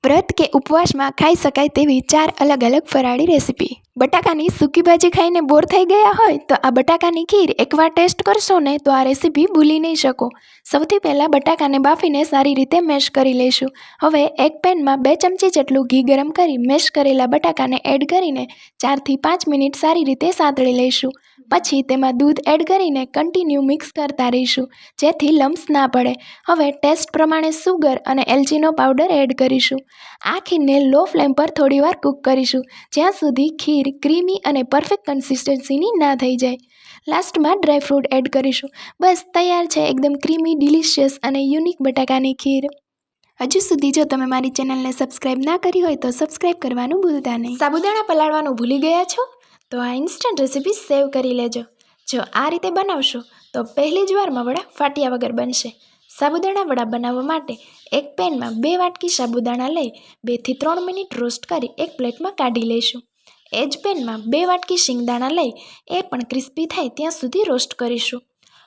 व्रत के उपवास में खाई शकाय तेवी 4 अलग अलग फराળી रेसिपी। बटाकानी सूकी भाजी खाईने बोर थई गया होय तो आ बटाकानी खीर एकवार टेस्ट करशो ने तो आ रेसिपी भूली नहीं शको। सौथी पहला बटाकाने बाफीने सारी रीते मेश करी लेशुं। हवे एक पेन में 2 चमची जेटलुं घी गरम करी मेश करेला बटाकाने एड करीने 4 થી 5 मिनिट सारी रीते सातળી लेशुं। पछी तेमां दूध एड करीने कंटीन्यू मिक्स करता रहीशुं जेथी लम्स ना पड़े। हवे टेस्ट प्रमाणे सुगर अने एलचीनो पाउडर एड करीशुं। आ खीरने लो फ्लेम पर थोड़ीवार कूक करीशुं ज्यां सुधी खीर क्रीमी अने परफेक्ट कन्सिस्टन्सीनी ना थई जाय। लास्ट में ड्राय फ्रूट एड करीशुं। बस तैयार है एकदम क्रीमी डिलिशियस अने यूनिक बटाकानी खीर। हजू सुधी जो तमे मारी चेनल ने सब्सक्राइब ना करी होय तो सब्सक्राइब करवानुं भूलता नहीं। साबुदाणा पलाळवानुं भूली गया छो तो आ इन्स्टंट रेसिपी सेव करी लेजो। जो आ रीते बनावशो तो पहली ज वारमां वड़ा फाट्या वगर बनशे। साबुदाणा वड़ा बनाववा माटे एक पेन में 2 वाटकी साबुदाणा लई 2 થી 3 मिनिट रोस्ट करी एक प्लेट में काढी लेशुं। एज पेन में 2 वाटकी शींगदाणा लई ए पण क्रिस्पी थाय त्यां सुधी रोस्ट करीशुं।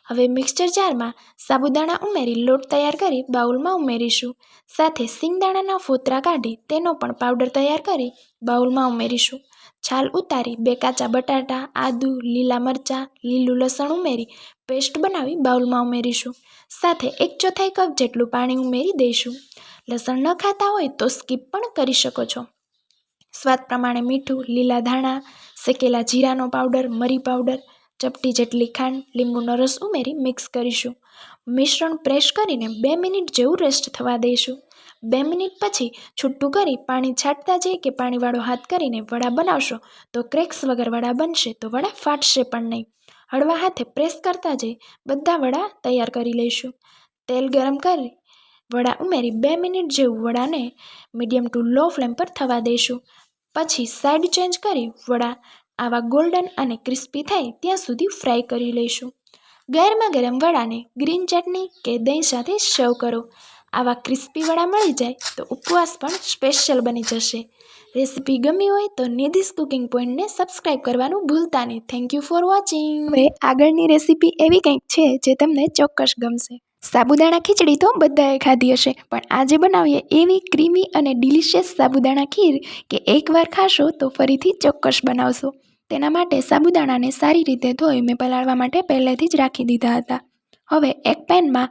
हवे मिक्सचर जार में साबुदाणा उमेरी लोट तैयार करी बाउल में उमेरीशुं। साथे शींगदाणाना फोतरा काढी तेनो पण पाउडर तैयार करी बाउल में उमेरीशुं। छाल उतारी 2 काचा बटाटा, आदू, लीला मरचा, लीलू लसण उमेरी पेस्ट बनावी बाउल में उमेरीशुं। साथे 1/4 कप जेटलुं पाणी उमेरी दईशुं। लसण न खाता होय तो स्कीप पण करी शको छो। स्वाद प्रमाणे मीठुं, लीला धाणा, शेकेला जीरानो पाउडर, मरी पाउडर, चपटी जेटली खांड, લીંબુનો રસ उमेरी मिक्स करीशुं। मिश्रण प्रेस करीने 2 मिनिट जेवुं रेस्ट थवा दईशुं। 2 मिनिट पछी छूटुं करी पाणी छांटता जई के पाणीवाळो हाथ करीने वड़ा बनावशो तो क्रेक्स वगर वड़ा बनशे तो वड़ा फाटशे पण नहीं। हळवा हाथे प्रेस करता जई बधा वड़ा तैयार करी लईशुं। तेल गरम करी वड़ा उमेरी 2 मिनिट जेवुं वड़ाने मीडियम टू लो फ्लेम पर थवा दईशुं। पछी साइड चेन्ज करी वड़ा आवा गोल्डन अने क्रिस्पी थाय त्यां सुधी फ्राय करी लईशुं। गरमा गरम वड़ाने ग्रीन चटनी के दही साथे सर्व करो। आवा क्रिस्पी वड़ा मळी जाय तो उपवास पण स्पेशल बनी जशे। रेसिपी गमी होय तो निधिस कुकिंग पॉइंट ने सब्सक्राइब करवानुं भूलता नहीं। Thank you for watching. हवे आगळनी रेसिपी एवी कंईक छे जे तमने चोक्कस गमशे। साबुदाणा खीचड़ी तो बधाए खाधी हशे पण आजे बनावीए एवी क्रीमी अने डिलिशियस साबुदाणा खीर के एकवार खाशो तो फरीथी चोक्कस बनावशो। तेना माटे साबुदाणाने सारी रीते धोई मैं पलाळवा माटे पहेलेथी ज राखी दीधा हता। हवे एक पेन में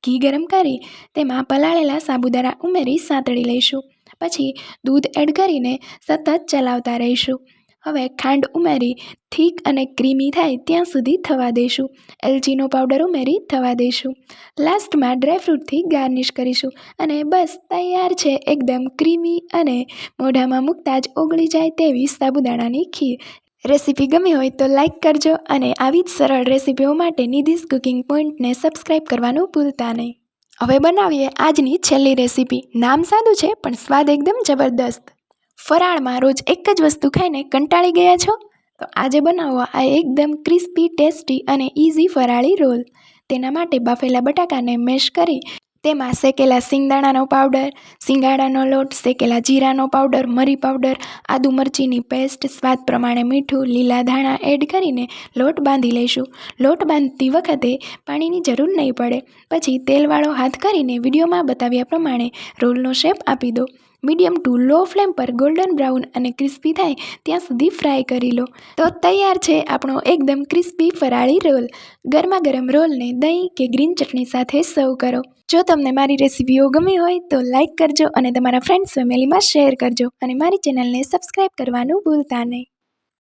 घी गरम करी तेमां पलाळेला साबुदाणा उमेरी सातળી लईशुं। पछी दूध एड करीने सतत चलावता रहीशुं। हवे खांड उमेरी थीक अने क्रीमी थाय त्यां सुधी थवा दईशुं। एलचीनो पाउडर उमेरी थवा दईशुं। लास्ट में ड्राय फ्रूट थी गार्निश करीशुं अने बस तैयार छे एकदम क्रीमी अने मोढामां मूकता ज ओगળી जाय तेवी साबुदाणानी खीर। रेसिपी गमी होय तो लाइक करजो अने आवी ज सरळ रेसिपीओ माटे निधिस कुकिंग पॉइंट ने सब्सक्राइब करवानुं भूलता नहीं। हवे बनावीए आजनी छेल्ली रेसिपी। नाम सादुं छे पण स्वाद एकदम जबरदस्त। फराळमां रोज एक ज वस्तु खाईने कंटाळी गया छो तो आजे बनावो आ एकदम क्रिस्पी टेस्टी अने इजी फराળી रोल। तेना माटे बाफेला बटाकाने मेश करी तेमां शेकेला शींगदाणानो पाउडर, सींगाड़ानो लोट, शेकेला जीरानो पाउडर, मरी पाउडर, आदू मरचीनी पेस्ट, स्वाद प्रमाणे मीठुं, लीला धाणा एड करीने लोट बांधी लईशुं। लोट बांधती वखते पाणीनी जरूर नहीं पड़े। पछी तेलवाळो हाथ करीने विडियोमां बताव्या प्रमाणे रोलनो शेप आपी दो। मीडियम टू लो फ्लेम पर गोल्डन ब्राउन अने क्रिस्पी थाय त्यां सुधी फ्राय करी लो तो तैयार छे आपणो एकदम क्रिस्पी फराળી रोल। गरमा गरम रोल ने दही के ग्रीन चटनी साथे सर्व करो। जो तमने मारी रेसिपीओ गमी होय तो लाइक करजो अने तमारा फ्रेंड्स फैमिली में शेर करजो अने मारी चेनल ने सब्सक्राइब करवानुं भूलता नहीं।